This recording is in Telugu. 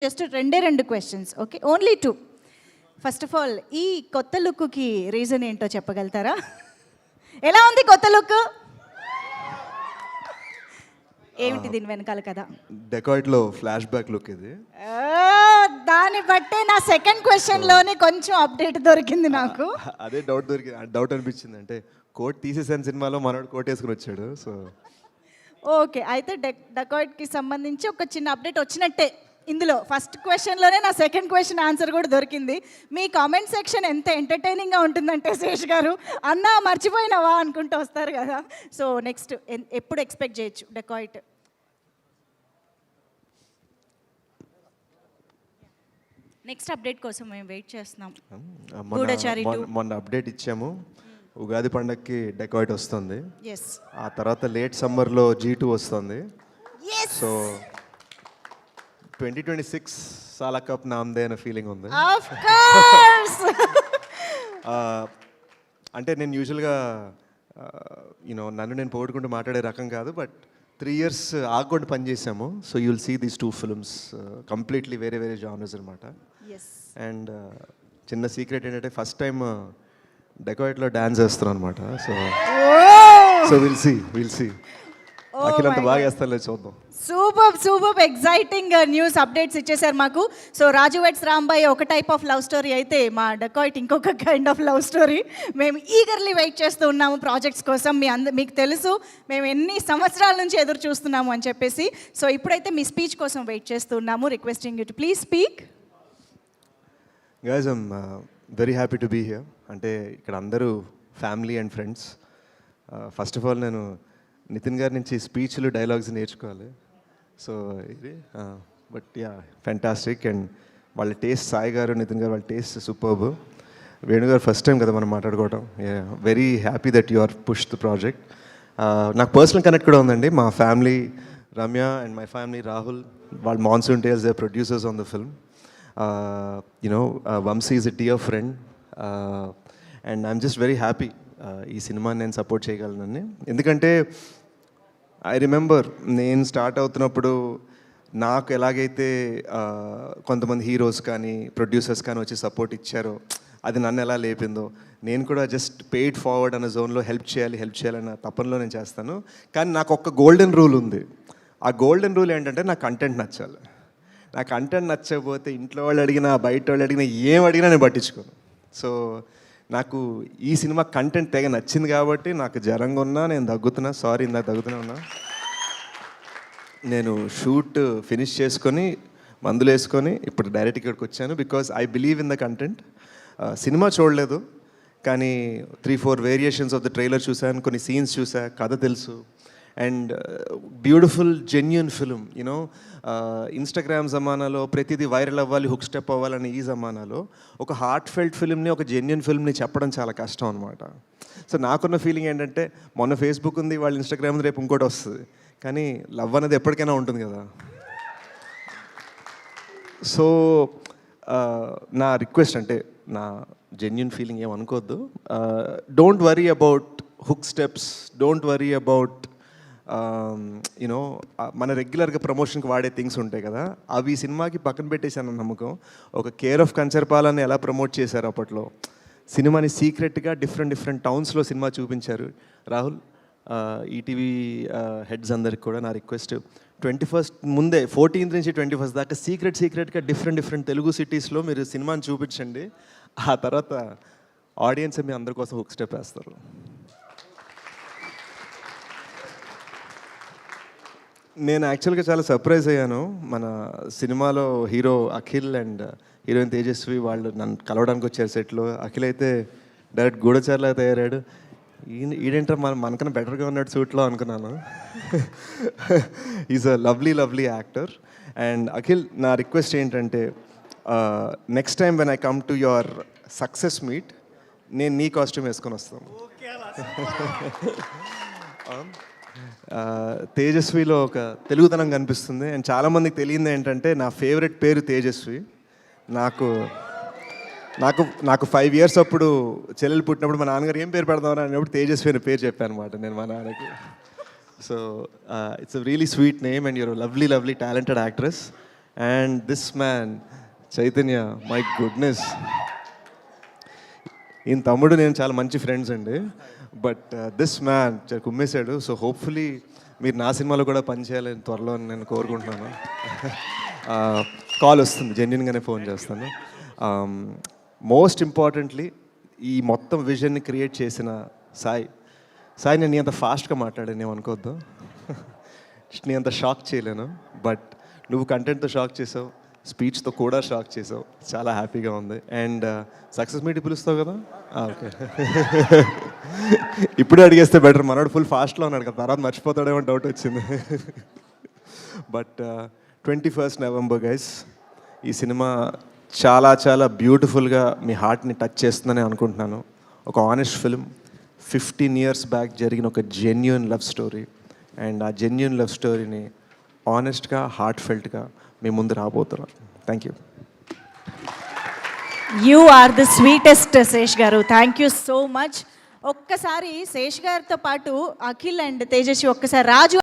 జస్ట్ రెండు questions. Okay, only 2. First of all, ఈ కొత్త లుక్కి రీజన్ ఏంటో చెప్పగలుగుతారా? ఎలా ఉంది కొత్త లుక్? ఏమిటి దీని వెనకాల కదా? డెకాయిట్లో ఫ్లాష్ బ్యాక్ లుక్ ఇది. దాన్ని బట్టే నా సెకండ్ క్వశ్చన్లోనే కొంచెం అప్డేట్ దొరికింది నాకు. అదే డౌట్ అనిపించింది. అంటే కోట్ తీసేసాను సినిమాలో, మనోడు కోట్ వేసుకుని వచ్చాడు. సో ఓకే, అయితే డెకాయిట్కి సంబంధించి ఒక చిన్న అప్డేట్ వచ్చినట్టే. ఇందులో ఫస్ట్ క్వశ్చన్లోనే నా సెకండ్ క్వశ్చన్ ఆన్సర్ కూడా దొరికింది. మీ కామెంట్ సెక్షన్ ఎంత ఎంటర్టైనింగ్గా ఉంటుందంటే శేష్ గారు, అన్నా మర్చిపోయినావా అనుకుంటూ వస్తారు కదా. సో నెక్స్ట్ ఎప్పుడు ఎక్స్పెక్ట్ చేయొచ్చు డెకాయిట్? నెక్స్ట్ అప్డేట్ కోసం మేము వెయిట్ చేస్తున్నాం. మొన్న అప్డేట్ ఇచ్చాము. ఉగాది పండగకి డెకాయిట్ వస్తుంది. ఆ తర్వాత లేట్ సమ్మర్లో G2 వస్తుంది. సో 2026 సాలా కప్ నామ్దే అనే ఫీలింగ్ ఉంది. అంటే నేను యూజువల్గా నన్ను నేను పోగొట్టుకుంటూ మాట్లాడే రకం కాదు, బట్ 3 years ఆగకుండా పనిచేసాము. So you will see these 2 films completely వేరే జానర్స్ అనమాట. అండ్ చిన్న సీక్రెట్ ఏంటంటే ఫస్ట్ టైం డెకాయిట్లో డాన్స్ వేస్తున్నాను అనమాట. సో విల్ సీ అఖిలంత బాగా వేస్తాను, చూద్దాం. సూపర్ ఎగ్జైటింగ్ న్యూస్ అప్డేట్స్ ఇచ్చేసారు మాకు. సో రాజు వెడ్స్ రాంబాయ్ ఒక టైప్ ఆఫ్ లవ్ స్టోరీ అయితే, మా డెకాయిట్ ఇంకొక కైండ్ ఆఫ్ లవ్ స్టోరీ. మేము ఈగర్లీ వెయిట్ చేస్తూ ఉన్నాము ప్రాజెక్ట్స్ కోసం. మీకు తెలుసు మేము ఎన్ని సంవత్సరాల నుంచి ఎదురు చూస్తున్నాము అని చెప్పేసి. సో ఇప్పుడైతే మీ స్పీచ్ కోసం వెయిట్ చేస్తూ ఉన్నాము. Requesting you to please speak. Guys, I'm very happy to be here. అంటే ఇక్కడ అందరూ family and friends. First of all నేను నితిన్ గారి నుంచి స్పీచ్లు డైలాగ్స్ నేర్చుకోవాలి. సో ఇది బట్ యా ఫ్యాంటాస్టిక్. అండ్ వాళ్ళ టేస్ట్, సాయి గారు నితిన్ గారు వాళ్ళ టేస్ట్ సూపర్బ్. వేణుగారు ఫస్ట్ టైం కదా మనం మాట్లాడుకోవడం. Very happy that you are push the project. నాకు పర్సనల్ కనెక్ట్ కూడా ఉందండి. మా family, Ramya and my family, Rahul, వాళ్ళ Monsoon Tales they producers on the film. Vamsi is a dear friend. And I'm just very happy ఈ సినిమాని నేను సపోర్ట్ చేయగలనని. ఎందుకంటే ఐ రిమెంబర్ నేను స్టార్ట్ అవుతున్నప్పుడు నాకు ఎలాగైతే కొంతమంది హీరోస్ కానీ ప్రొడ్యూసర్స్ కానీ వచ్చి సపోర్ట్ ఇచ్చారో, అది నన్ను ఎలా లేపిందో, నేను కూడా జస్ట్ పెయిడ్ ఫార్వర్డ్ అన్న జోన్లో హెల్ప్ చేయాలన్న తపనలో నేను చేస్తాను. కానీ నాకు ఒక గోల్డెన్ రూల్ ఉంది. ఆ గోల్డెన్ రూల్ ఏంటంటే నా కంటెంట్ నచ్చాలి. నా కంటెంట్ నచ్చకపోతే ఇంట్లో వాళ్ళు అడిగినా, బయట వాళ్ళు అడిగినా, ఏం అడిగినా నేను పట్టించుకోను. సో నాకు ఈ సినిమా కంటెంట్ తెగ నచ్చింది కాబట్టి నాకు జ్వరంగా ఉన్నా, నేను దగ్గుతున్నా, సారీ ఇందాక దగ్గుతున్నా ఉన్నా, నేను షూట్ ఫినిష్ చేసుకొని మందులు వేసుకొని ఇప్పుడు డైరెక్ట్ ఇక్కడికి వచ్చాను. Because I believe in the content. Cinema చూడలేదు కానీ 3-4 వేరియేషన్స్ ఆఫ్ ద ట్రైలర్ చూశాను, కొన్ని సీన్స్ చూసా, కథ తెలుసు. And beautiful genuine film. Instagram జమానాలో ప్రతిదీ వైరల్ అవ్వాలి, హుక్ స్టెప్ అవ్వాలని ఈ జమానాలో ఒక హార్ట్ ఫెల్ట్ ఫిల్మ్ని, ఒక జెన్యూన్ ఫిల్మ్ని చెప్పడం చాలా కష్టం అనమాట. సో నాకున్న ఫీలింగ్ ఏంటంటే, మొన్న ఫేస్బుక్ ఉంది, వాళ్ళ ఇన్స్టాగ్రామ్ ఉంది, రేపు ఇంకోటి వస్తుంది, కానీ లవ్ అనేది ఎప్పటికైనా ఉంటుంది కదా. సో నా రిక్వెస్ట్, అంటే నా జెన్యూన్ ఫీలింగ్ ఏమనుకోవద్దు. Don't worry about hook steps, don't worry about మన రెగ్యులర్గా ప్రమోషన్కి వాడే థింగ్స్ ఉంటాయి కదా, అవి సినిమాకి పక్కన పెట్టేశాను నమ్మకం. ఒక కేర్ ఆఫ్ కంచర్పాలని ఎలా ప్రమోట్ చేశారు అప్పట్లో, సినిమాని సీక్రెట్గా డిఫరెంట్ టౌన్స్లో సినిమా చూపించారు. రాహుల్, ఈటీవీ హెడ్స్ అందరికి కూడా నా రిక్వెస్ట్, 21st ముందే 14th నుంచి 21st దాకా సీక్రెట్గా డిఫరెంట్ తెలుగు సిటీస్లో మీరు సినిమాని చూపించండి. ఆ తర్వాత ఆడియన్స్ మీ అందరి కోసం హుక్ స్టెప్ వేస్తారు. నేను యాక్చువల్గా చాలా సర్ప్రైజ్ అయ్యాను. మన సినిమాలో hero Akhil and heroine Tejaswi వాళ్ళు నన్ను కలవడానికి వచ్చారు సెట్లో. అఖిల్ అయితే డైరెక్ట్ గూఢచారులా తయారాడు. ఈడేంటారు మనకన్నా బెటర్గా ఉన్నాడు సూట్లో అనుకున్నాను. Is a lovely actor. And Akhil, నా రిక్వెస్ట్ ఏంటంటే, next time when I come to your success meet, నేను నీ కాస్ట్యూమ్ వేసుకొని వస్తాను. తేజస్విలో ఒక తెలుగుతనం కనిపిస్తుంది. అండ్ చాలామందికి తెలియదు ఏంటంటే, నా ఫేవరెట్ పేరు తేజస్వి. నాకు 5 years అప్పుడు చెల్లెలు పుట్టినప్పుడు మా నాన్నగారు ఏం పేరు పెడదామని అన్నప్పుడు తేజస్వి అనే పేరు చెప్పాను అనమాట నేను మా నాన్నకి. So it's a really sweet name and you're a lovely talented actress. And this man Chaitanya, my goodness, ఈయన తమ్ముడు నేను చాలా మంచి ఫ్రెండ్స్ అండి, బట్ దిస్ మ్యాన్ కుమ్మేశాడు. సో హోప్ఫుల్లీ మీరు నా సినిమాలో కూడా పనిచేయాలని త్వరలో నేను కోరుకుంటున్నాను. కాల్ వస్తుంది, జెన్యున్గానే ఫోన్ చేస్తాను. మోస్ట్ ఇంపార్టెంట్లీ ఈ మొత్తం విజన్ని క్రియేట్ చేసిన సాయి. నేను నీ అంత ఫాస్ట్గా మాట్లాడాను, ఏమనుకోవద్దు. నీ అంత షాక్ చేయలేను, బట్ నువ్వు కంటెంట్తో షాక్ చేసావు, స్పీచ్తో కూడా షాక్ చేసావు. చాలా హ్యాపీగా ఉంది. అండ్ సక్సెస్ మీట్ పిలుస్తావు కదా, ఓకే. ఇప్పుడే అడిగేస్తే బెటర్, మనోడు ఫుల్ ఫాస్ట్లో ఉన్నాడు కదా, తర్వాత మర్చిపోతాడేమో డౌట్ వచ్చింది. బట్ 21st November గైస్, ఈ సినిమా చాలా చాలా బ్యూటిఫుల్గా మీ హార్ట్ని టచ్ చేస్తుందని అనుకుంటున్నాను. ఒక ఆనెస్ట్ ఫిల్మ్, 15 years బ్యాక్ జరిగిన ఒక జెన్యున్ లవ్ స్టోరీ. అండ్ ఆ జెన్యున్ లవ్ స్టోరీని ఆనెస్ట్గా, హార్ట్ ఫెల్ట్గా మీ ముందు రాబోతున్నారు. Thank you. You are the sweetest Sesh గారు, థ్యాంక్ యూ సో మచ్. ఒక్కసారి శేష్ గారితో పాటు అఖిల్ అండ్ తేజస్వి ఒక్కసారి రాజు